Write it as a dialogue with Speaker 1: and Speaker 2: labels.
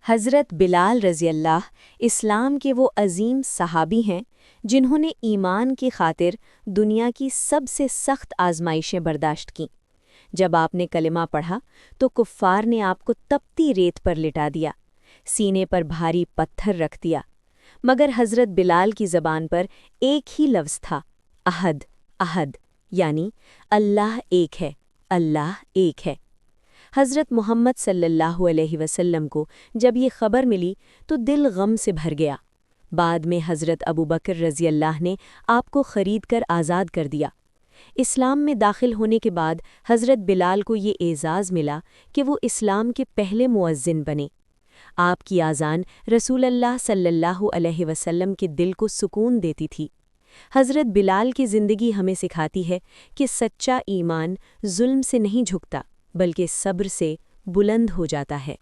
Speaker 1: حضرت بلال رضی اللہ اسلام کے وہ عظیم صحابی ہیں جنہوں نے ایمان کی خاطر دنیا کی سب سے سخت آزمائشیں برداشت کیں۔ جب آپ نے کلمہ پڑھا تو کفار نے آپ کو تپتی ریت پر لٹا دیا، سینے پر بھاری پتھر رکھ دیا، مگر حضرت بلال کی زبان پر ایک ہی لفظ تھا، احد احد، یعنی اللہ ایک ہے، اللہ ایک ہے۔ حضرت محمد صلی اللہ علیہ وسلم کو جب یہ خبر ملی تو دل غم سے بھر گیا۔ بعد میں حضرت ابوبکر رضی اللہ نے آپ کو خرید کر آزاد کر دیا۔ اسلام میں داخل ہونے کے بعد حضرت بلال کو یہ اعزاز ملا کہ وہ اسلام کے پہلے مؤذن بنے۔ آپ کی اذان رسول اللہ صلی اللہ علیہ وسلم کے دل کو سکون دیتی تھی۔ حضرت بلال کی زندگی ہمیں سکھاتی ہے کہ سچا ایمان ظلم سے نہیں جھکتا بلکہ صبر سے بلند ہو جاتا ہے۔